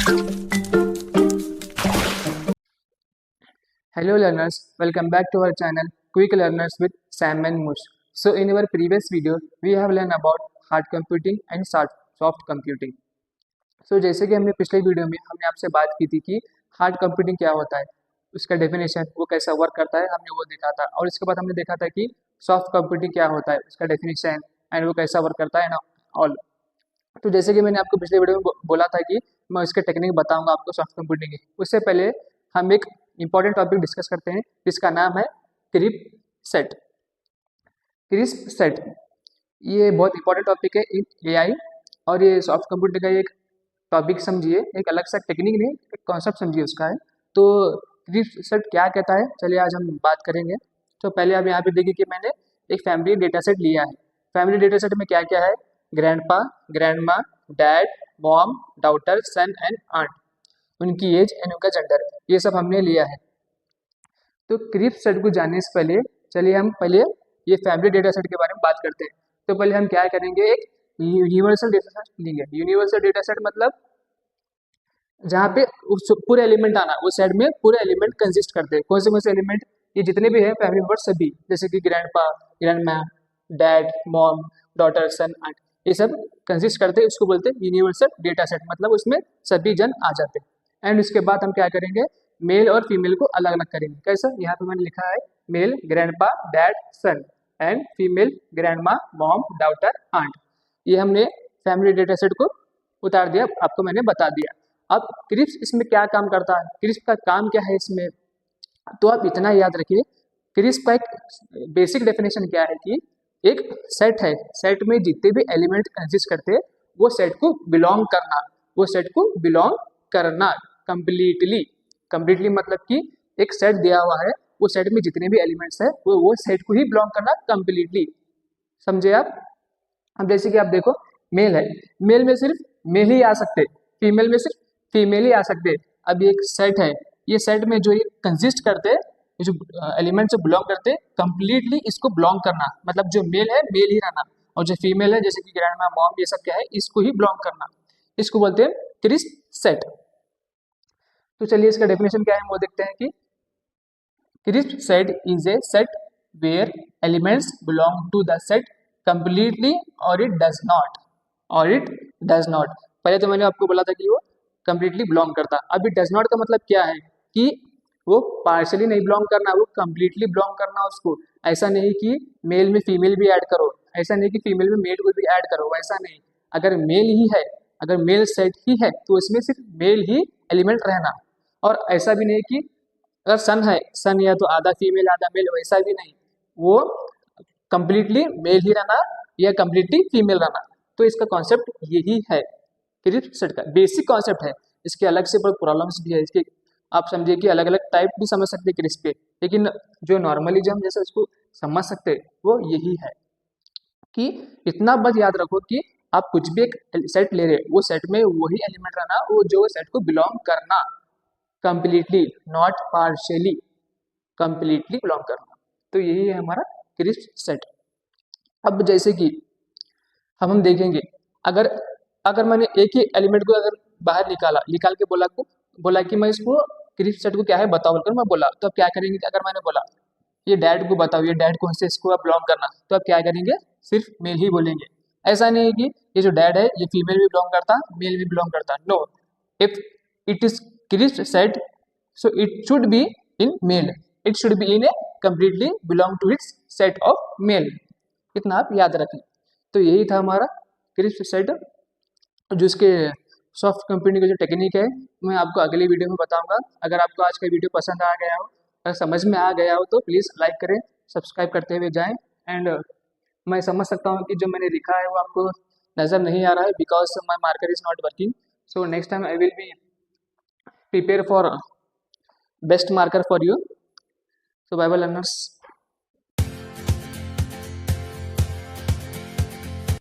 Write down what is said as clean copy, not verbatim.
Hello learners, welcome back to our channel Quick Learners with Sam and Mush. So in our previous video, we have learned about hard computing and soft computing. So जैसे कि हमने पिछले video में हमने आपसे बात की थी कि हार्ड कंप्यूटिंग क्या होता है, उसका डेफिनेशन, वो कैसा वर्क करता है, हमने वो देखा था। और इसके बाद हमने देखा था कि सॉफ्ट कंप्यूटिंग क्या होता है, उसका डेफिनेशन एंड वो कैसा वर्क करता है ना ऑल। तो जैसे कि मैंने आपको पिछले वीडियो में बोला था कि मैं इसके टेक्निक बताऊंगा आपको सॉफ्ट कंप्यूटिंग की। उससे पहले हम एक इंपॉर्टेंट टॉपिक डिस्कस करते हैं जिसका नाम है क्रिप सेट। क्रिस्प सेट ये बहुत इंपॉर्टेंट टॉपिक है इन एआई, और ये सॉफ्ट कंप्यूटिंग का एक टॉपिक समझिए, एक अलग सा टेक्निक नहीं, एक कॉन्सेप्ट समझिए उसका है। तो क्रिस्प सेट क्या कहता है, चलिए आज हम बात करेंगे। तो पहले आप यहाँ पे देखिए कि मैंने एक फैमिली डेटा सेट लिया है। फैमिली डेटा सेट में क्या क्या है, grandpa, grandma, dad, mom, daughter, son and aunt, उनकी एज एंड उनका जेंडर, ये सब हमने लिया है। तो क्रिस्प सेट को जानने से पहले चलिए हम पहले ये फैमिली डेटा सेट के बारे में बात करते हैं। तो पहले हम क्या करेंगे, एक यूनिवर्सल डेटा सेट लेंगे। यूनिवर्सल डेटा सेट मतलब जहाँ पे पूरे एलिमेंट आना, वो सेट में पूरे एलिमेंट कंसिस्ट करते हैं। कौन से एलिमेंट, ये जितने भी हैं फैमिली मेंबर सभी, जैसे कि grandpa, grandma, dad, mom, daughter, son, aunt, ये सब कंसिस्ट करते हैं, उसको बोलते हैं यूनिवर्सल डेटा सेट। मतलब उसमें सभी जन आ जाते हैं। एंड उसके बाद हम क्या करेंगे, मेल और फीमेल को अलग अलग करेंगे। कैसा, यहाँ पे मैंने लिखा है male grandpa, dad, son, and female grandma, mom, daughter, aunt. ये हमने फैमिली डेटा सेट को उतार दिया, आपको मैंने बता दिया। अब क्रिस्प इसमें क्या काम करता है, क्रिस्प का काम क्या है इसमें, तो आप इतना याद रखिए। क्रिस्प का एक बेसिक डेफिनेशन क्या है कि एक सेट है, सेट में जितने भी एलिमेंट कंसिस्ट करते हैं वो सेट को बिलोंग करना, वो सेट को बिलोंग करना कंप्लीटली। कंप्लीटली मतलब कि एक सेट दिया हुआ है, वो सेट में जितने भी एलिमेंट्स है वो सेट को ही बिलोंग करना कंप्लीटली, समझे आप। अब जैसे कि आप देखो, मेल है, मेल में सिर्फ मेल ही आ सकते, फीमेल में सिर्फ फीमेल ही आ सकते। अब ये एक सेट है, ये सेट में जो ये कंसिस्ट करते, ये जो एलिमेंट से बिलोंग करते, कंप्लीटली इसको बिलोंग करना, मतलब जो मेल है मेल ही रहना, और जो फीमेल है जैसे कि ग्रैंडमा, मॉम, ये सब क्या है, इसको ही बिलोंग करना, इसको बोलते हैं क्रिस्प सेट। तो चलिए इसका डेफिनेशन क्या है वो देखते हैं कि crisp set is a set where elements belong to the set completely और इट डज नॉट, और इट डज नॉट। पहले तो मैंने आपको बोला था कि वो कंप्लीटली बिलोंग करता। अब इट डज नॉट का मतलब क्या है कि वो पार्शली नहीं बिलोंग करना, वो कंप्लीटली बिलोंग करना उसको। ऐसा नहीं कि मेल में फीमेल भी ऐड करो, ऐसा नहीं कि फीमेल में मेल को भी ऐड करो, वैसा नहीं। अगर मेल ही है, अगर मेल सेट ही है तो इसमें सिर्फ मेल ही एलिमेंट रहना। और ऐसा भी नहीं कि अगर सन है, सन या तो आधा फीमेल आधा मेल, वैसा भी नहीं, वो कंप्लीटली मेल ही रहना या कंप्लीटली फीमेल रहना। तो इसका कॉन्सेप्ट यही है, क्रिस्प सेट का बेसिक कॉन्सेप्ट है। इसके अलग से बहुत प्रॉब्लम्स भी है इसके, आप समझिए कि अलग अलग टाइप भी समझ सकते हैं क्रिस्प के, लेकिन जो नॉर्मली जो हम जैसे उसको समझ सकते हैं वो यही है कि इतना बस याद रखो कि आप कुछ भी एक सेट ले रहे, वो सेट में वही एलिमेंट रहना, वो जो सेट को बिलोंग करना completely, not partially, completely belong करना। तो यही है हमारा क्रिस्प सेट। अब जैसे कि हम देखेंगे, अगर अगर मैंने एक ही एलिमेंट को अगर बाहर निकाल के बोला कि मैं इसको क्रिस्प सेट को क्या है बताओ बोलकर मैं बोला, तो अब क्या करेंगे कि अगर मैंने बोला ये डैड को बताओ, ये डैड कौन से इसको बिलोंग करना, तो अब क्या करेंगे, सिर्फ मेल ही बोलेंगे। ऐसा नहीं है कि ये जो डैड है ये फीमेल भी बिलोंग करता, मेल भी बिलोंग करता, no. If it is crisp set, so it should be in male, it should be in a completely belong to its set of male, इतना आप याद रखें। तो यही था हमारा क्रिस्प सेट, जो इसके सॉफ्ट कंप्यूटिंग का जो टेक्निक है मैं आपको अगली वीडियो में बताऊंगा। अगर आपको आज का वीडियो पसंद आ गया हो, अगर समझ में आ गया हो तो प्लीज़ लाइक करें, सब्सक्राइब करते हुए जाएं। एंड मैं समझ सकता हूँ कि जो मैंने लिखा है वो आपको नज़र नहीं आ रहा है because my marker is not working. So next time I will be prepare for best marker for you. So bye bye learners.